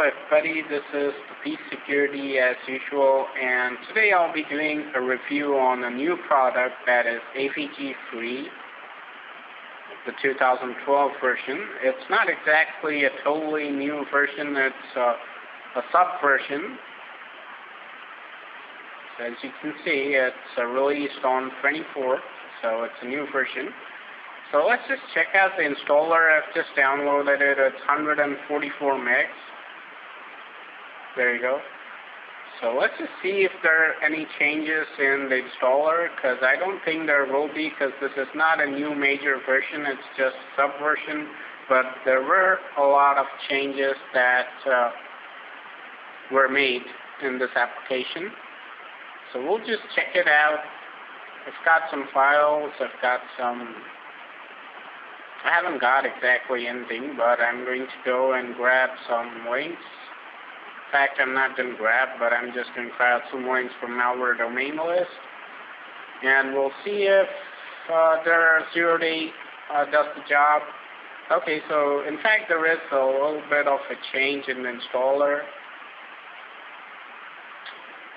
everybody, this is the Peace Security as usual, and today I'll be doing a review on a new product that is AVG free, the 2012 version. It's not exactly a totally new version, it's a sub-version. So as you can see, it's released on 24th, so it's a new version. So let's just check out the installer. I've just downloaded it. It's 144 megs. There you go. So let's just see if there are any changes in the installer, because I don't think there will be, because this is not a new major version. It's just sub-version. But there were a lot of changes that were made in this application. So we'll just check it out. I've got some files. I haven't got exactly anything, but I'm going to go and grab some links. In fact, I'm not going to grab, but I'm just going to try out some links from malware domain list. And we'll see if their 0-day does the job. Okay, so in fact there is a little bit of a change in the installer.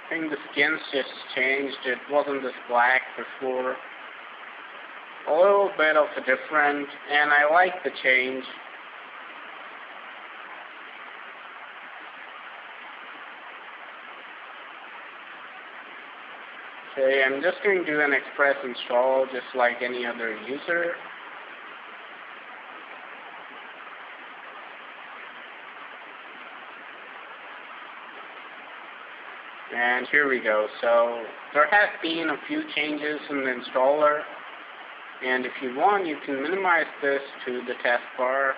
I think the skins just changed. It wasn't this black before. A little bit of a different, and I like the change. Okay, I'm just going to do an express install just like any other user. And here we go. So there has been a few changes in the installer. And if you want, you can minimize this to the taskbar.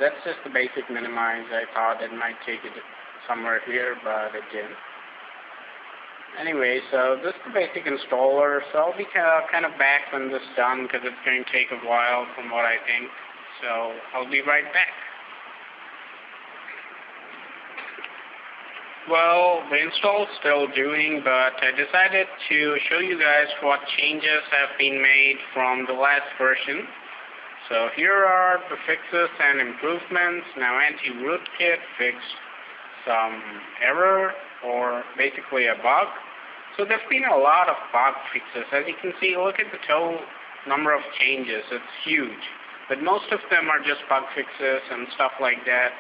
That's just the basic minimize. I thought it might take it somewhere here, but it didn't. Anyway, so this is the basic installer. So I'll be kind of back when this is done, because it's going to take a while from what I think. So I'll be right back. Well, the install is still doing, but I decided to show you guys what changes have been made from the last version. So here are the fixes and improvements. Now, anti-rootkit fixed some error, or basically a bug. So there's been a lot of bug fixes. As you can see, look at the total number of changes. It's huge. But most of them are just bug fixes and stuff like that.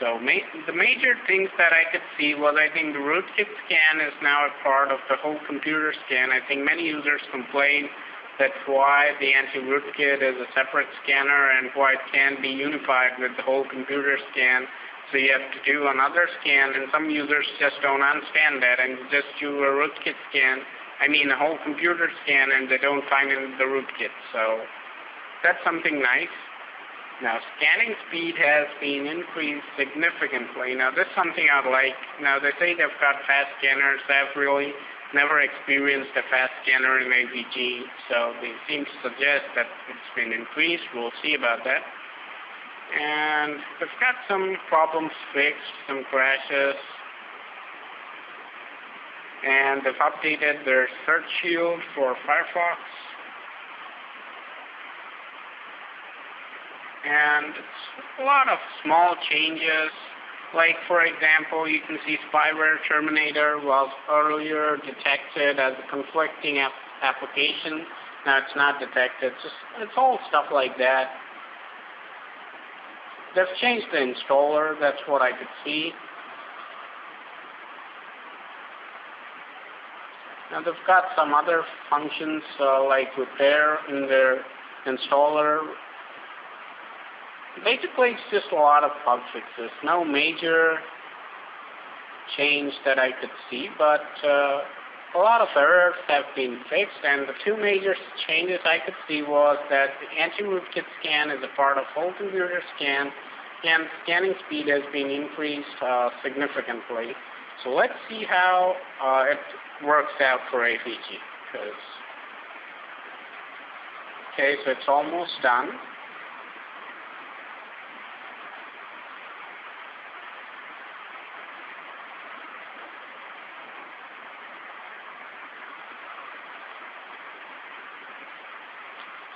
So the major things that I could see was, I think the rootkit scan is now a part of the whole computer scan. I think many users complain that's why the anti-rootkit is a separate scanner and why it can't be unified with the whole computer scan. So you have to do another scan, and some users just don't understand that and just do a rootkit scan. I mean a whole computer scan, and they don't find the rootkit. So that's something nice. Now, scanning speed has been increased significantly. Now, this is something I'd like. Now, they say they've got fast scanners. I've really never experienced a fast scanner in AVG, so they seem to suggest that it's been increased. We'll see about that. And they've got some problems fixed, some crashes. And they've updated their search shield for Firefox. And it's a lot of small changes. Like, for example, you can see spyware terminator was earlier detected as a conflicting application. Now it's not detected. It's all stuff like that. They've changed the installer. That's what I could see. Now they've got some other functions like repair in their installer. Basically, it's just a lot of bug fixes. No major change that I could see, but a lot of errors have been fixed, and the two major changes I could see was that the anti-rootkit scan is a part of whole computer scan, and scanning speed has been increased significantly. So let's see how it works out for AVG. Okay, so it's almost done.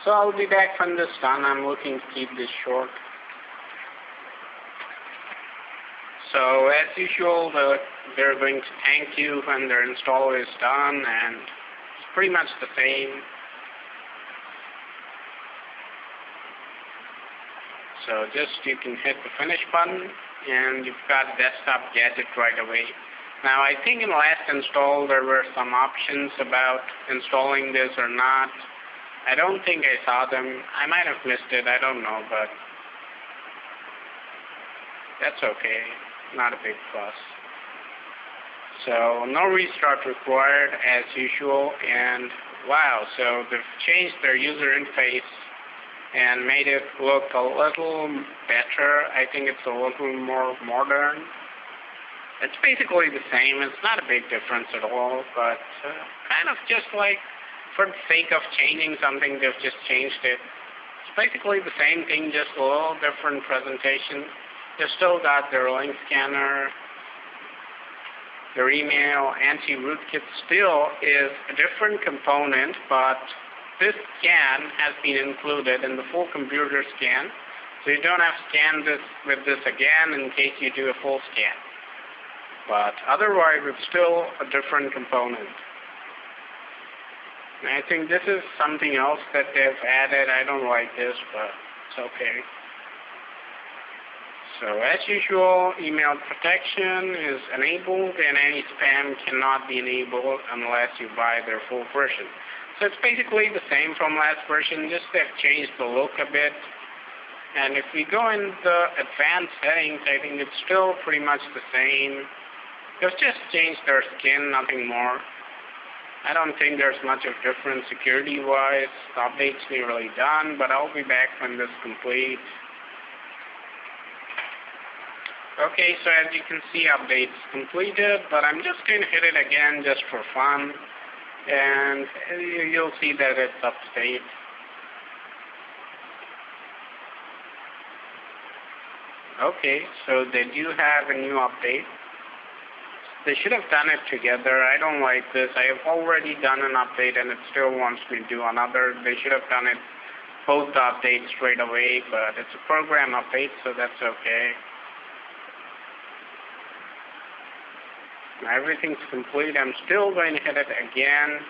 So I'll be back when this is done. I'm looking to keep this short. So as usual, they're going to thank you when their install is done, and it's pretty much the same. So just you can hit the finish button and you've got a desktop gadget right away. Now I think in the last install there were some options about installing this or not. I don't think I saw them. I might have missed it, I don't know, but that's okay. Not a big fuss. So no restart required as usual, and wow, so they've changed their user interface and made it look a little better. I think it's a little more modern. It's basically the same. It's not a big difference at all, but kind of just like for the sake of changing something, they've just changed it. It's basically the same thing, just a little different presentation. They've still got their link scanner, their email, anti-rootkit still is a different component, but this scan has been included in the full computer scan, so you don't have to scan this with this again in case you do a full scan. But otherwise, it's still a different component. And I think this is something else that they've added. I don't like this, but it's okay. So as usual, email protection is enabled, and any spam cannot be enabled unless you buy their full version. So it's basically the same from last version, just they've changed the look a bit. And if we go in the advanced settings, I think it's still pretty much the same. They've just changed their skin, nothing more. I don't think there's much of difference security-wise. The update's nearly done, but I'll be back when this completes. Okay, so as you can see, update's completed, but I'm just going to hit it again just for fun. And you'll see that it's up to date. Okay, so they do have a new update. They should have done it together. I don't like this. I have already done an update and it still wants me to do another. They should have done it both the updates straight away, but it's a program update, so that's okay. Everything's complete. I'm still going to hit it again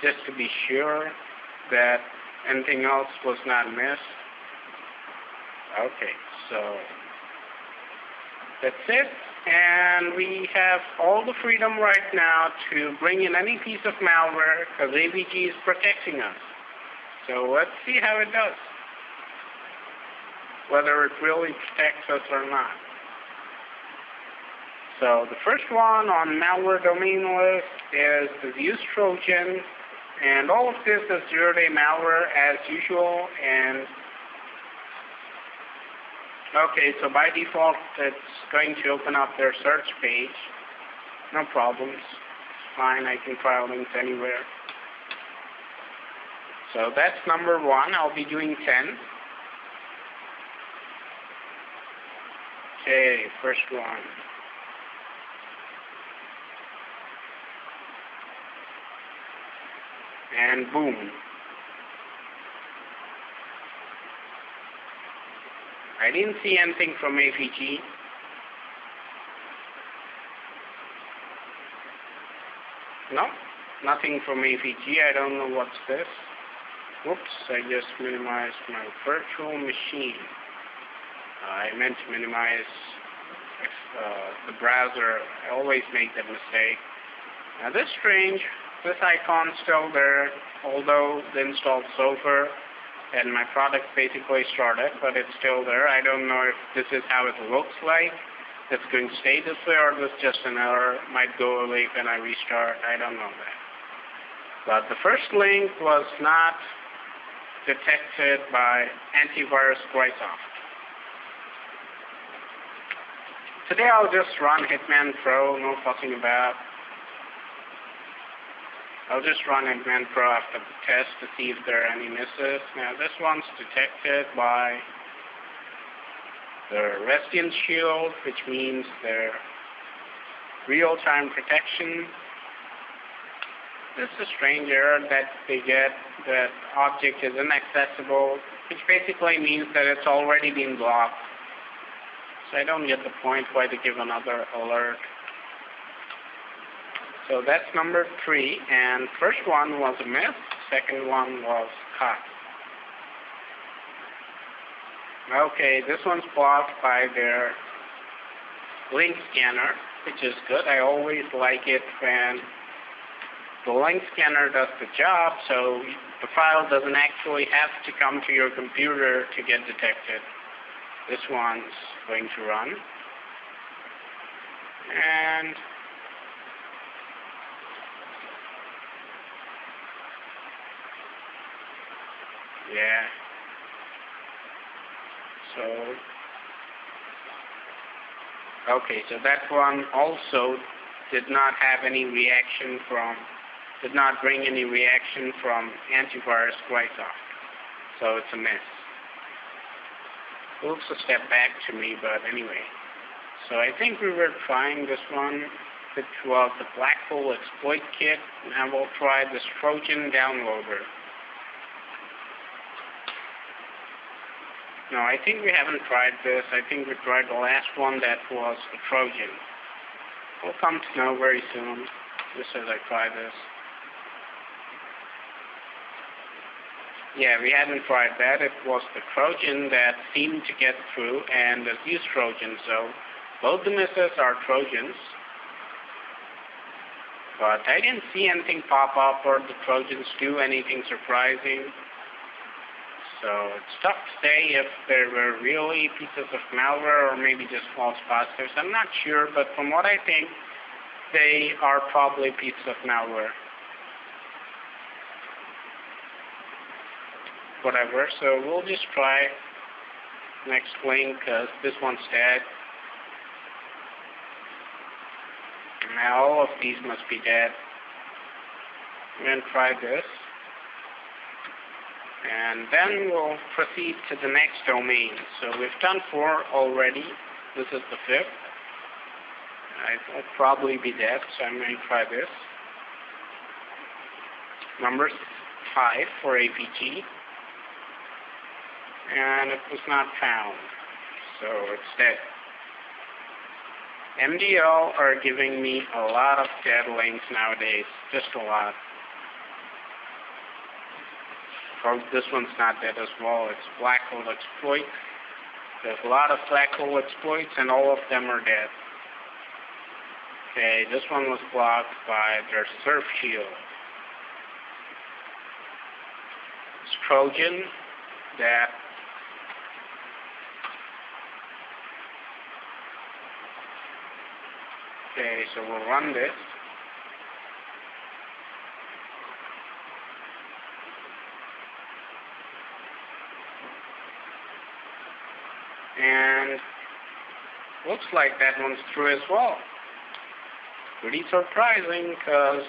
just to be sure that anything else was not missed. Okay, so that's it. And we have all the freedom right now to bring in any piece of malware because AVG is protecting us. So let's see how it does, whether it really protects us or not. So the first one on malware domain list is the use Trojan, and all of this is zero-day malware as usual. And okay, so by default it's going to open up their search page. No problems. It's fine, I can file links anywhere. So that's number one. I'll be doing 10. Okay, first one. And boom. I didn't see anything from AVG. No, nothing from AVG. I don't know what's this. Whoops, I just minimized my virtual machine. I meant to minimize the browser. I always make that mistake. Now this is strange. This icon's still there, although the install's over and my product basically started, but it's still there. I don't know if this is how it looks like. It's going to stay this way, or this just an error. Might go away when I restart. I don't know that. But the first link was not detected by antivirus Microsoft. Today I'll just run Hitman Pro, no fussing about. I'll just run Hitman Pro after the test to see if there are any misses. Now this one's detected by the Restian Shield, which means their real-time protection. This is a strange error that they get, that object is inaccessible, which basically means that it's already been blocked. So I don't get the point why they give another alert. So that's number 3, and first one was a miss, second one was caught. Okay, this one's blocked by their link scanner, which is good. I always like it when the link scanner does the job, so the file doesn't actually have to come to your computer to get detected. This one's going to run. And yeah. Okay, so that one also did not bring any reaction from antivirus Microsoft. So it's a miss. It looks a step back to me, but anyway. So I think we were trying this one, which was the Black Hole Exploit Kit. Now we'll try this Trojan downloader. No, I think we haven't tried this. I think we tried the last one that was the Trojan. We'll come to know very soon, just as I try this. Yeah, we hadn't tried that. It was the Trojan that seemed to get through, and the Zeus Trojan. So both the misses are Trojans. But I didn't see anything pop up or the Trojans do anything surprising. So it's tough to say if there were really pieces of malware or maybe just false positives. I'm not sure, but from what I think, they are probably pieces of malware. Whatever, so we'll just try next link because this one's dead. Now all of these must be dead. I'm going to try this. And then we'll proceed to the next domain. So we've done 4 already. This is the 5th. It'll probably be dead, so I'm going to try this. Number 5 for AVG. And it was not found. So it's dead. MDL are giving me a lot of dead links nowadays. Just a lot. Oh, this one's not dead as well. It's Black Hole Exploit. There's a lot of Black Hole Exploits, and all of them are dead. Okay, this one was blocked by their Surf Shield. It's Trojan that okay, so we'll run this. And looks like that one's through as well. Pretty surprising, because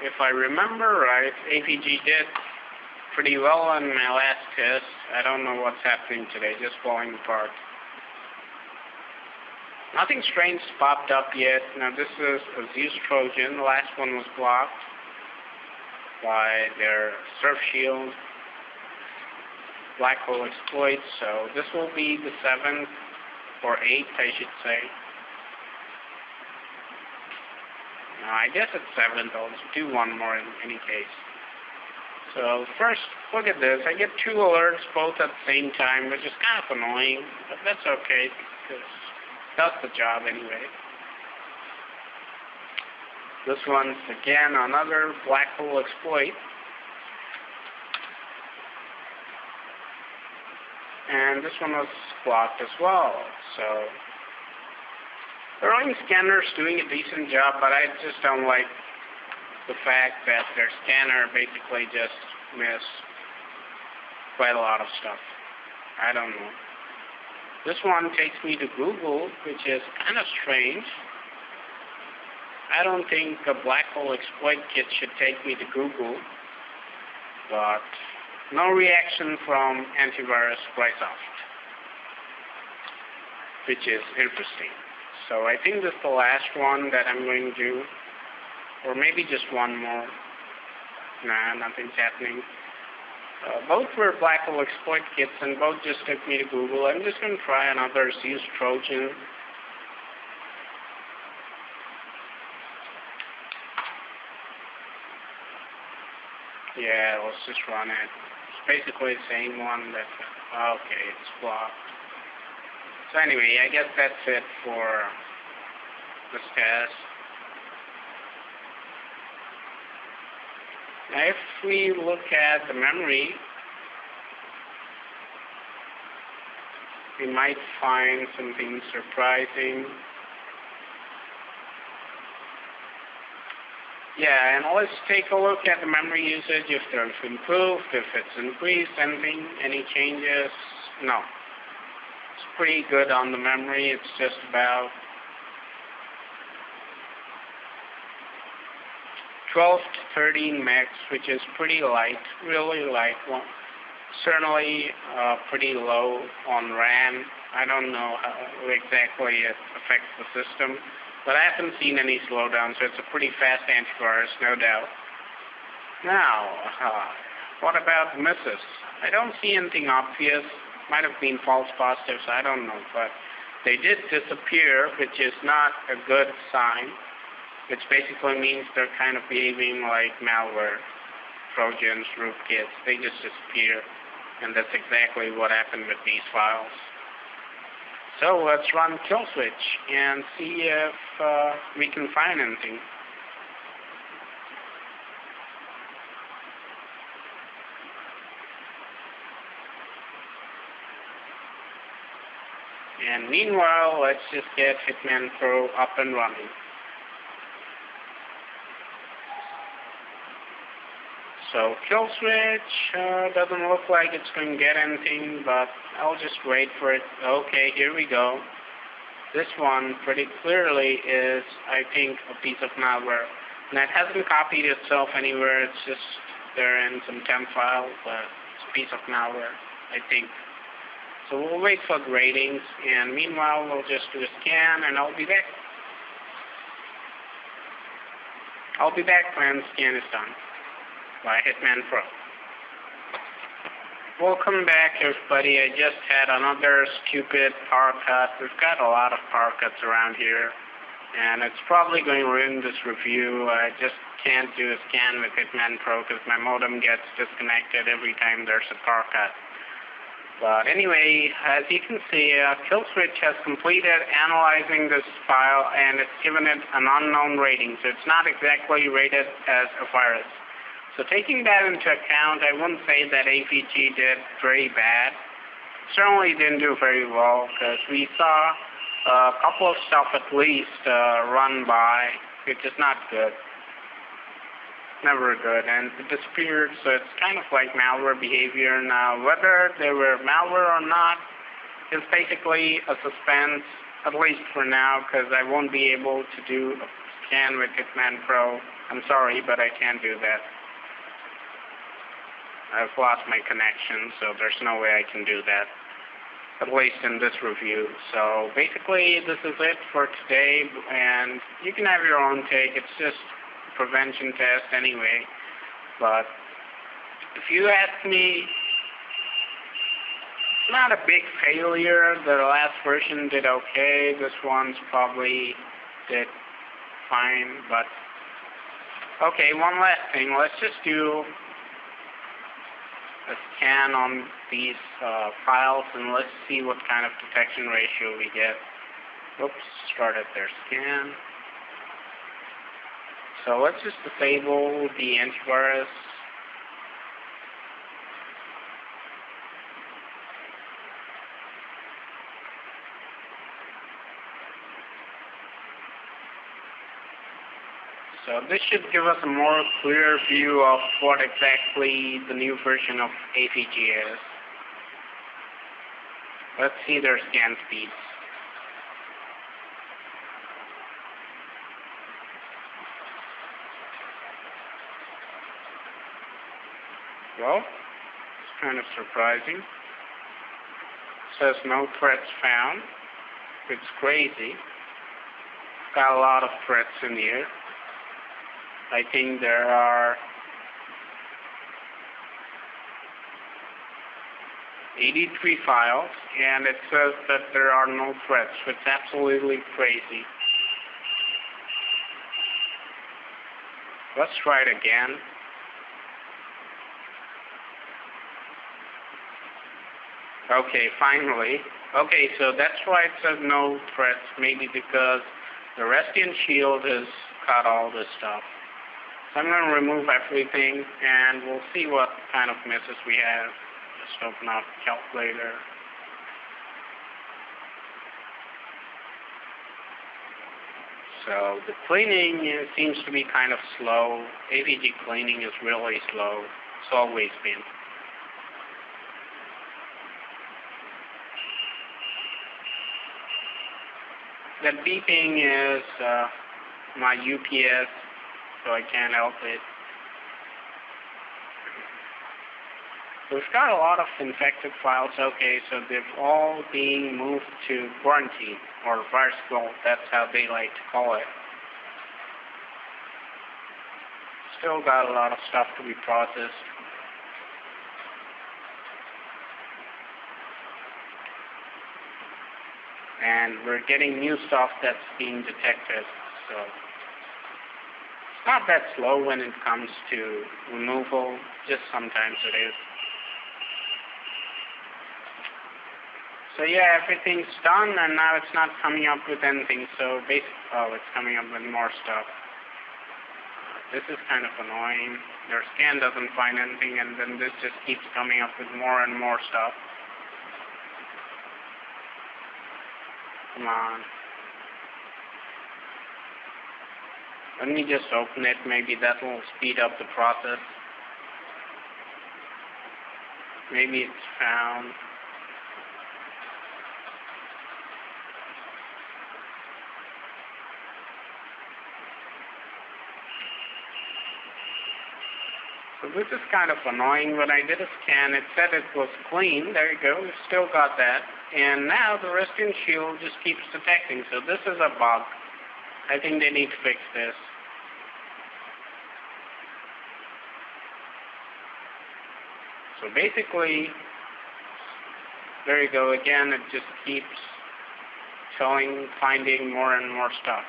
if I remember right, AVG did pretty well on my last test. I don't know what's happening today, just falling apart. Nothing strange popped up yet. Now this is a Zeus Trojan. The last one was blocked by their Surf Shield Black Hole Exploit. So this will be the 7th or 8th, I should say. No, I guess it's 7th. I'll just do one more in any case. So first, look at this. I get 2 alerts both at the same time, which is kind of annoying, but that's okay because that's the job anyway. This one's again another Black Hole Exploit. And this one was blocked as well. So the rolling scanner's doing a decent job, but I just don't like the fact that their scanner basically just missed quite a lot of stuff. I don't know. This one takes me to Google, which is kind of strange. I don't think a Black Hole Exploit Kit should take me to Google, but no reaction from antivirus Microsoft, which is interesting. So I think this is the last one that I'm going to do, or maybe just one more. Nah, nothing's happening. Both were black hole exploit kits, and both just took me to Google. I'm just going to try another Zeus Trojan. Yeah, let's just run it. It's basically the same one that, okay, it's blocked. So anyway, I guess that's it for this test. Now if we look at the memory, we might find something surprising. Yeah, and let's take a look at the memory usage, if there's improved, if it's increased, any changes. No. It's pretty good on the memory. It's just about 12 to 13 megs, which is pretty light, really light. Well, certainly pretty low on RAM. I don't know how exactly it affects the system, but I haven't seen any slowdown, so it's a pretty fast antivirus, no doubt. Now, what about misses? I don't see anything obvious. Might have been false positives, I don't know, but they did disappear, which is not a good sign, which basically means they're kind of behaving like malware, Trojans, rootkits. They just disappear, and that's exactly what happened with these files. So let's run kill switch and see if we can find anything. And meanwhile, let's just get Hitman Pro up and running. So kill switch doesn't look like it's going to get anything, but I'll just wait for it. Okay, here we go. This one pretty clearly is, I think, a piece of malware. And it hasn't copied itself anywhere. It's just there in some temp file, but it's a piece of malware, I think. So we'll wait for the ratings, and meanwhile we'll just do a scan, and I'll be back. I'll be back when the scan is done by Hitman Pro. Welcome back, everybody. I just had another stupid power cut. We've got a lot of power cuts around here, and it's probably going to ruin this review. I just can't do a scan with Hitman Pro because my modem gets disconnected every time there's a power cut. But anyway, as you can see, kill switch has completed analyzing this file, and it's given it an unknown rating, so it's not exactly rated as a virus. So taking that into account, I wouldn't say that AVG did very bad. Certainly didn't do very well, because we saw a couple of stuff at least run by, which is not good. Never good, and it disappeared, so it's kind of like malware behavior. Now, whether they were malware or not is basically a suspense, at least for now, because I won't be able to do a scan with Hitman Pro. I'm sorry, but I can't do that. I've lost my connection, so there's no way I can do that, at least in this review. So basically, this is it for today, and you can have your own take. It's just a prevention test anyway. But if you ask me, it's not a big failure. The last version did okay. This one's probably did fine. But okay, one last thing. Let's just do a scan on these files, and let's see what kind of detection ratio we get. Oops, started their scan. So let's just disable the antivirus. So this should give us a more clear view of what exactly the new version of AVG is. Let's see their scan speeds. Well, it's kind of surprising. It says no threats found. It's crazy. Got a lot of threats in here. I think there are 83 files, and it says that there are no threats, which is absolutely crazy. Let's try it again. Okay, finally. Okay, so that's why it says no threats, maybe because the Restian shield has cut all this stuff. So I'm going to remove everything, and we'll see what kind of misses we have. Just open up calculator. So the cleaning seems to be kind of slow. AVG cleaning is really slow. It's always been. That beeping is my UPS, so I can't help it. We've got a lot of infected files. Okay, so they're all being moved to quarantine, or virus vault. That's how they like to call it. Still got a lot of stuff to be processed. And we're getting new stuff that's being detected, so it's not that slow when it comes to removal, just sometimes it is. So yeah, everything's done, and now it's not coming up with anything, so it's coming up with more stuff. This is kind of annoying. Your scan doesn't find anything, and then this just keeps coming up with more and more stuff. Come on. Let me just open it. Maybe that will speed up the process. Maybe it's found. So this is kind of annoying. When I did a scan, it said it was clean. There you go. We've still got that. And now the Restian shield just keeps detecting. So this is a bug. I think they need to fix this. So basically, there you go. Again, it just keeps finding more and more stuff.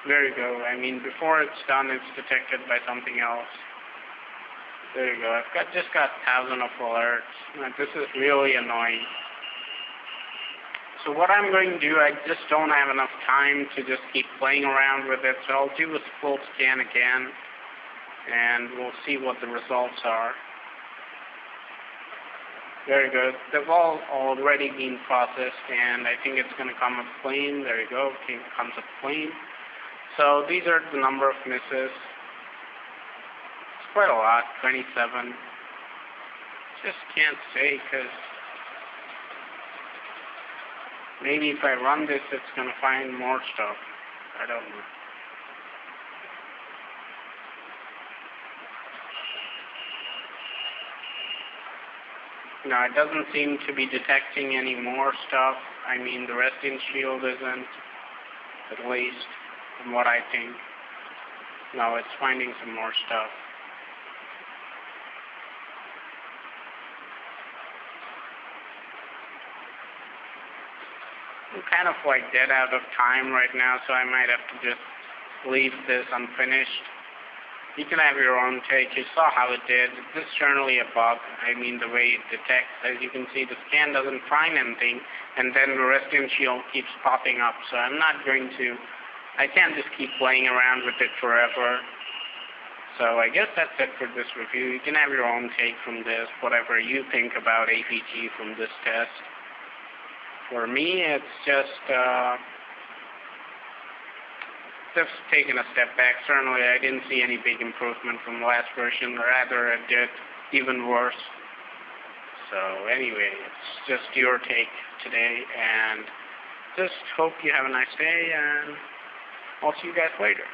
There you go. I mean, before it's done, it's detected by something else. There you go. I've just got thousands of alerts. This is really annoying. So what I'm going to do, I just don't have enough time to just keep playing around with it. So I'll do a full scan again, and we'll see what the results are. Very good. They've all already been processed, and I think it's going to come up clean. There you go. Okay, it comes up clean. So these are the number of misses. It's quite a lot, 27. Just can't say, because maybe if I run this, it's going to find more stuff. I don't know. No, it doesn't seem to be detecting any more stuff. I mean, the Restian shield isn't, at least from what I think. No, it's finding some more stuff. I'm kind of like dead out of time right now, so I might have to just leave this unfinished. You can have your own take. You saw how it did. This is generally a bug. I mean, the way it detects. As you can see, the scan doesn't find anything, and then the Restian shield keeps popping up. So I'm not going to, I can't just keep playing around with it forever. So I guess that's it for this review. You can have your own take from this, whatever you think about AVG from this test. For me, it's just taken a step back. Certainly, I didn't see any big improvement from the last version. Rather, it did even worse. So anyway, it's just your take today, and just hope you have a nice day, and I'll see you guys later.